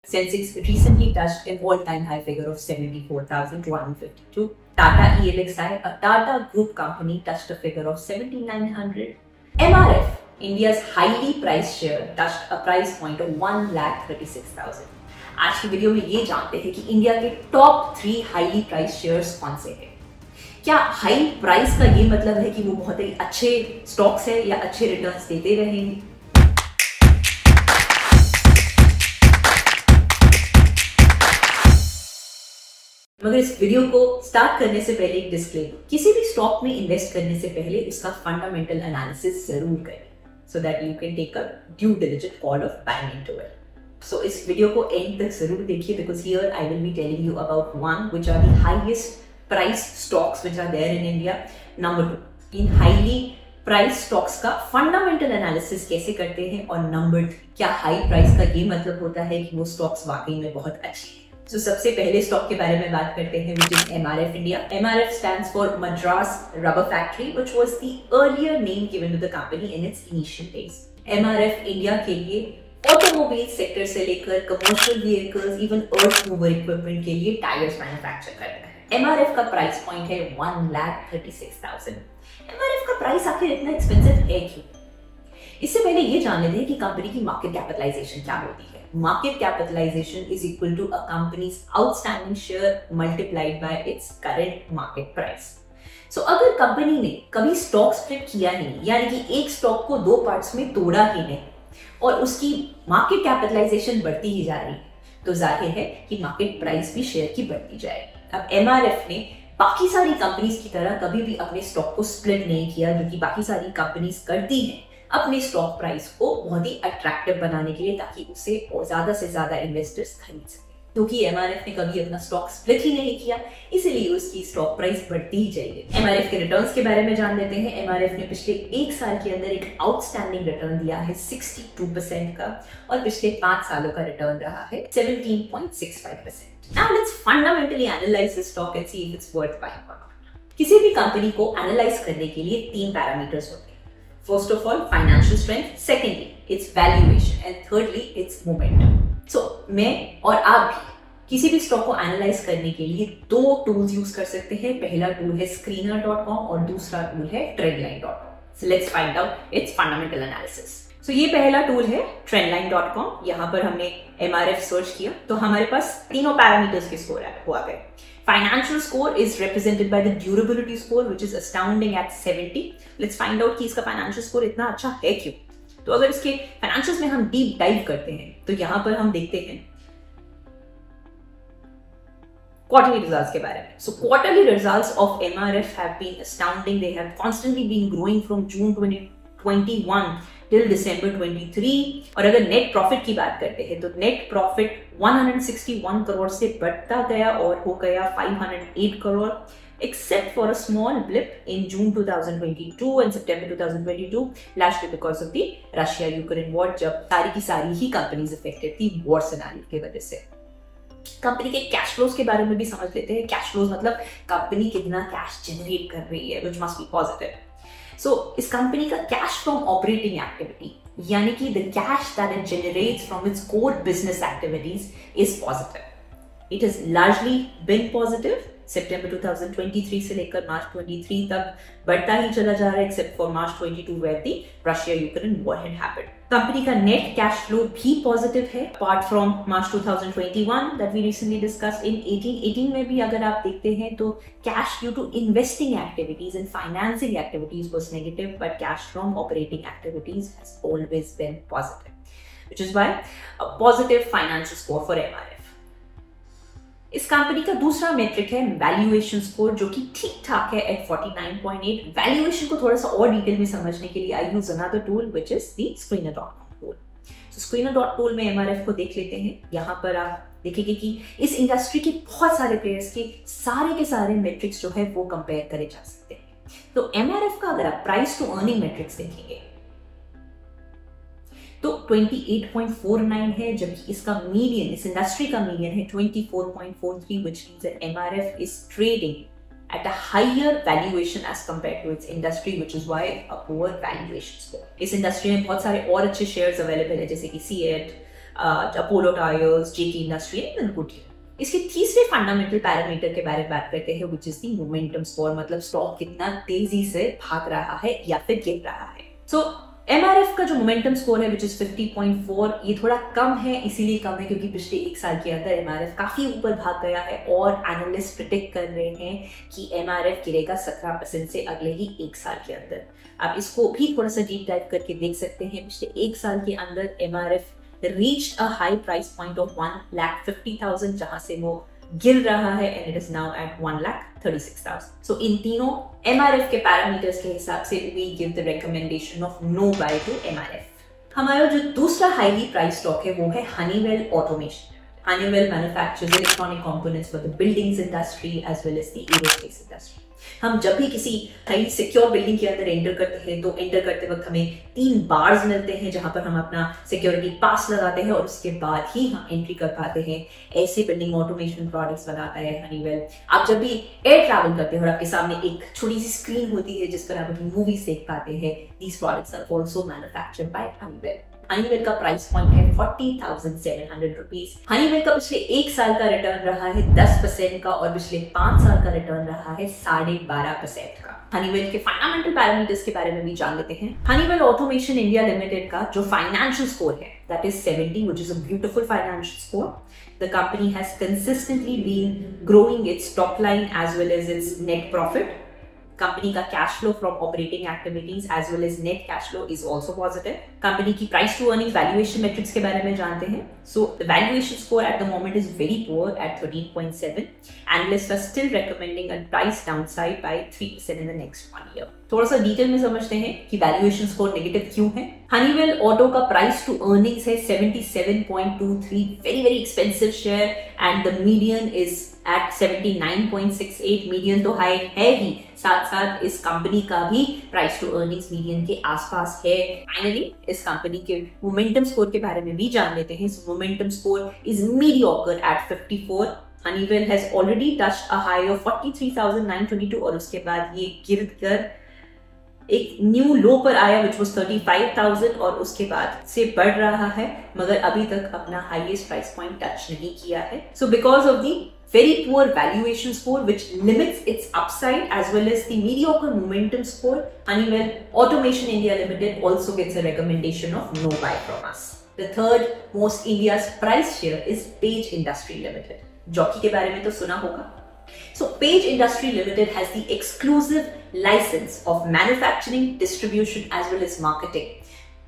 Sensex recently touched an all-time high figure of 74,152. Tata ELXI, a Tata Group company, touched a figure of 7,900. MRF, India's highly priced share, touched a price point of 1,36,000. आज की video में ये जानते हैं कि India के top 3 highly price shares कौन से हैं। क्या हाई प्राइस का ये मतलब है कि वो बहुत ही अच्छे स्टॉक्स है या अच्छे रिटर्न्स देते रहेंगे? मगर इस वीडियो को स्टार्ट करने से पहले एक डिस्क्लेमर, किसी भी स्टॉक में इन्वेस्ट करने से पहले उसका फंडामेंटल एनालिसिस जरूर करें so that you can take a due diligent call of buying into it. So इस वीडियो को एंड तक जरूर देखिए because here I will be telling you about one which are the highest priced stocks which are there in India. Number 2, in highly priced stocks का fundamental analysis कैसे करते हैं, और नंबर 3, क्या high price का ये मतलब होता है कि वो stocks वाकई में बहुत अच्छे हैं। So, सबसे पहले स्टॉक के बारे में बात करते हैं which is MRF India. MRF stands for Madras Rubber Factory, which was the earlier name given to the company in its initial days. MRF India के लिए ऑटोमोबाइल सेक्टर से लेकर कमर्शियल व्हीकल्स, इवन अर्थ मूवर इक्विपमेंट के लिए tyres manufacture करता है। MRF का price point है 1,36,000। MRF का प्राइस आखिर इतना एक्सपेंसिव है क्यों? इससे पहले ये जान लेते हैं कि कंपनी की मार्केट कैपिटलाइजेशन क्या होती है। Market capitalization is equal to a company's outstanding share multiplied by its current market price. So अगर कंपनी ने कभी स्टॉक स्प्लिट किया ही नहीं, यानी कि एक स्टॉक को 2 पार्ट्स में तोड़ा ही नहीं, और उसकी मार्केट कैपिटलाइजेशन बढ़ती ही जा रही है, तो जाहिर है कि मार्केट प्राइस भी शेयर की बढ़ती जाएगी। अब MRF ने बाकी सारी कंपनीज की तरह कभी भी अपने स्टॉक को स्प्लिट नहीं किया, जो कि बाकी सारी कंपनीज करती हैं अपने स्टॉक प्राइस को बहुत ही अट्रैक्टिव बनाने के लिए, ताकि उसे ज्यादा से ज्यादा इन्वेस्टर्स खरीद सके। क्योंकि MRF ने कभी अपना स्टॉक स्प्लिट ही नहीं किया, इसीलिए उसकी स्टॉक प्राइस बढ़ती ही जाएगी। MRF के रिटर्न्स के बारे में जान लेते हैं। MRF ने पिछले 1 साल के अंदर एक आउटस्टैंडिंग रिटर्न दिया है 62% का, और पिछले 5 सालों का रिटर्न रहा है 17.65%। Now let's fundamentally analyze this stock and see if it's worth buying or not. किसी भी कंपनी को एनालाइज करने के लिए 3 पैरामीटर्स होते हैं। First of all, financial strength. Secondly, its valuation, and thirdly, its momentum. So, मैं और आप भी किसी भी स्टॉक को एनालाइज करने के लिए 2 टूल्स यूज कर सकते हैं। पहला टूल है screener.com और दूसरा टूल है trendline.com. So let's find out its fundamental analysis. So ये पहला टूल है trendline.com। यहाँ पर हमने MRF सर्च किया तो हमारे पास तीनों पैरामीटर्स के स्कोर हुआ गए। Financial score is represented by the durability score, which is astounding at 70. Let's find out कि इसका financial score इतना अच्छा है क्यों। तो अगर इसके financials में हम deep dive करते हैं तो यहाँ पर हम देखते हैं quarterly results के बारे में। So quarterly results of MRF have been astounding. They have constantly been growing from June 2021 till December 23। और अगर नेट प्रॉफिट की बात करते हैं तो नेट प्रॉफिट 161 करोड़ से बढ़ता गया और हो गया 508 crore, except for a small blip in June 2022 and September 2022, largely because of the Russia-Ukraine war, जब सारी की सारी ही कंपनीज अफेक्टेड थी वॉर सिनेरियो की वजह से। कंपनी के कैश फ्लोज के बारे में भी समझ लेते हैं। कैश फ्लोज मतलब कंपनी कितना कैश जनरेट कर रही है, which must be positive. So, इस कंपनी का कैश फ्रॉम ऑपरेटिंग एक्टिविटी, यानी कि the cash that it generates from its core business activities is positive. It has largely been positive. सितंबर 2023 से लेकर मार्च 23 तक बढ़ता ही चला जा रहा है, except for March 22 where the Russia Ukraine war had happened. Company का नेट कैश फ्लो भी पॉजिटिव है, apart from March 2021 that we recently discussed. इन 18 में भी अगर आप देखते हैं तो cash due to investing activities and financing activities was negative, but cash from operating activities has always been positive, which is why a positive financial score for MRF। इस company का दूसरा मेट्रिक है वैल्यूएशन स्कोर, जो कि ठीक ठाक है eight 49.8। Valuation को थोड़ा सा और डिटेल में समझने के लिए I use another tool which is the screener.com tool. So screener.com में MRF को देख लेते हैं। यहाँ पर आप देखेंगे कि इस इंडस्ट्री के बहुत सारे प्लेयर्स के सारे मेट्रिक्स जो है वो कंपेयर करे जा सकते हैं। तो MRF का अगर आप प्राइस टू अर्निंग मेट्रिक्स देखेंगे तो 28.49 है, जबकि इसका मीडियन, इस इंडस्ट्री का मीडियन है 24.43, which means that MRF is trading at a higher valuation as compared to its industry, which is why a poor valuation score. इस इंडस्ट्री में बहुत सारे और अच्छे शेयर्स अवेलेबल है, जैसे कि CEAT, Apollo tyres, JK industry and goodwill. इसके तीसरे फंडामेंटल पैरामीटर के बारे में बात करते हैं, which is the momentum score, मतलब स्टॉक कितना तेजी से भाग रहा है या फिर गिर रहा है। सो MRF का जो मोमेंटम स्कोर है विच इज 50.4, ये थोड़ा कम है, इसीलिए कम है क्योंकि पिछले एक साल के अंदर MRF काफी ऊपर भाग गया है और एनालिस्ट प्रिडिक्ट कर रहे हैं कि MRF गिरेगा 17% से अगले ही एक साल के अंदर। आप इसको भी थोड़ा सा डीप डाइव करके देख सकते हैं। पिछले एक साल के अंदर MRF reached a high price point of 1,50,000, जहां से वो गिर रहा है and it is now at 1,36,000. So इन तीनों MRF के पैरामीटर्स के हिसाब से we give the recommendation of no buy to MRF। हमारा जो दूसरा हाईली प्राइस स्टॉक है वो है Honeywell Automation। Honeywell manufactures electronic components for the buildings industry as well as the aerospace industry। हम जब भी किसी हाईली सिक्योर बिल्डिंग के अंदर एंटर करते हैं तो एंटर करते वक्त हमें 3 बार्स मिलते हैं जहां पर हम अपना सिक्योरिटी पास लगाते हैं और उसके बाद ही हम एंट्री कर पाते हैं। ऐसे बिल्डिंग ऑटोमेशन प्रोडक्ट्स बनाता है हनीवेल। आप जब भी एयर ट्रैवल करते हैं और आपके सामने एक छोटी सी स्क्रीन होती है जिस पर आप अपनी मूवीज देख पाते हैं, these products are also manufactured by Honeywell. Honeywell का प्राइस पॉइंट है 40,700 रुपीज। हनीवेल का पिछले एक साल का रिटर्न रहा है 10% का और पिछले 5 साल का रिटर्न रहा है 12.5% का। हनीवेल के फंडामेंटल पैरामीटर्स के बारे में भी जान लेते हैं। हनीवेल ऑटोमेशन इंडिया लिमिटेड का जो फाइनेंशियल स्कोर है that is 70, which is a beautiful financial score. The company has consistently been growing its top line as well as its net profit. Company का cash flow from operating activities as well as net cash flow is also positive. Company की price to earnings valuation metrics के बारे में जानते हैं। So the valuation score at the moment is very poor at 13.7। Analysts are still recommending a price downside by 3% in the next 1 year. थोड़ा सा detail में समझते हैं कि वैल्यूएशन स्कोर नेगेटिव क्यों है। हनीवेल ऑटो का प्राइस टू अर्निंग्स है 77.23, very very expensive share, and the median is at 79.68। Median तो हाई है ही, साथ साथ इस कंपनी का भी प्राइस टू अर्निंग्स मीडियन के आसपास है। फाइनली इस कंपनी के मोमेंटम स्कोर के बारे में भी जान लेते हैं। Momentum score is mediocre at 54। Honeywell has already touched a high of 43,922 और उसके बाद ये गिर कर एक न्यू लो पर आया विच वॉज 35,000 और उसके बाद से बढ़ रहा है, मगर अभी तक अपना हाईएस्ट प्राइस पॉइंट टच नहीं किया है। So because of the very poor valuation score which limits its upside as well as the mediocre momentum score, Honeywell Automation India Limited also gets a recommendation of no buy from us. The third most India's price share is Page Industry Limited. Jockey के बारे में तो सुना होगा। So Page Industry Limited has the exclusive license of manufacturing, distribution as well as marketing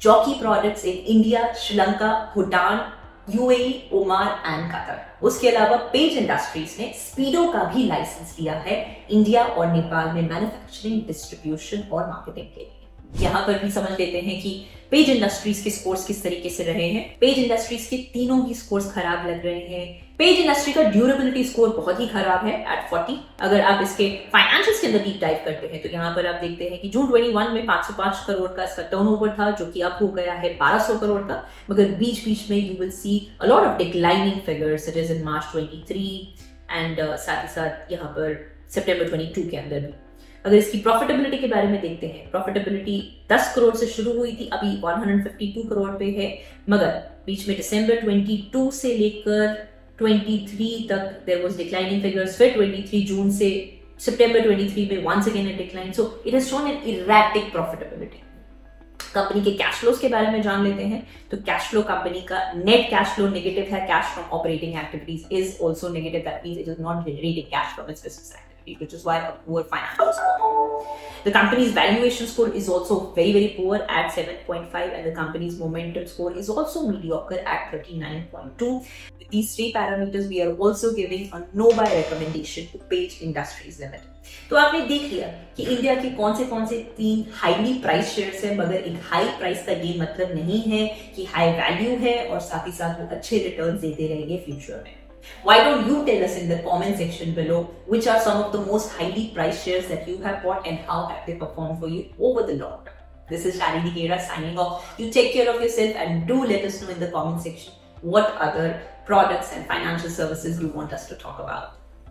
jockey products in India, Sri Lanka, Bhutan, UAE, Oman and Qatar. उसके अलावा page industries ने स्पीडो का भी लाइसेंस लिया है इंडिया और नेपाल में मैन्युफैक्चरिंग, डिस्ट्रीब्यूशन और मार्केटिंग के लिए। यहाँ पर भी समझ लेते हैं कि पेज इंडस्ट्रीज के स्कोर्स किस तरीके से रहे हैं। पेज इंडस्ट्रीज के तीनों ही स्कोर्स खराब लग रहे हैं। पेज इंडस्ट्री का ड्यूरेबिलिटी स्कोर बहुत ही खराब है एट 40। अगर आप इसके फाइनेंशियल्स के अंदर डीप डाइव करते हैं तो यहाँ पर आप देखते हैं कि जून 21 में 505 करोड़ का इसका टर्नओवर था जो कि अब हो गया है 1200 करोड़ का, मगर बीच बीच में you will see a lot of declining figures it is in March 23 and साथ ही साथ यहाँ पर सितंबर 22 के अंदर भी। अगर इसकी प्रॉफिटेबिलिटी के बारे में देखते हैं, प्रॉफिटेबिलिटी 10 करोड़ से शुरू हुई थी, अभी 152 करोड़ पे है, मगर बीच में दिसंबर 22 से लेकर 23 तक देयर वाज डिक्लाइनिंग फिगर्स, फिर 23 जून से सितंबर 23 में once again a decline. So it has shown an erratic profitability. Company के कैश फ्लोज के बारे में जान लेते हैं। तो कैश फ्लो कंपनी का नेट कैश फ्लो नेगेटिव है। Cash from operating activities is also negative, that means it is not generating cash from its business activity, which is why a poor financial score. The company's valuation score is also very very poor at 7.5 and the company's momentum score is also mediocre at 39.2. With these three parameters we are also giving a no buy recommendation to Page Industries Limited. तो आपने देख लिया कि India के कौन से 3 highly price shares हैं, मगर एक हाई प्राइस का ये मतलब नहीं है कि हाई वैल्यू है और साथ ही साथ वो अच्छे रिटर्न्स देते रहेंगे फ्यूचर में। Why don't you tell us in the comment section below which are some of the most highly priced shares that you have bought and how have they performed for you over the long term? This is Shalini Kera signing off. You take care of yourself and do let us know in the comment section what other products and financial services you want us to talk about.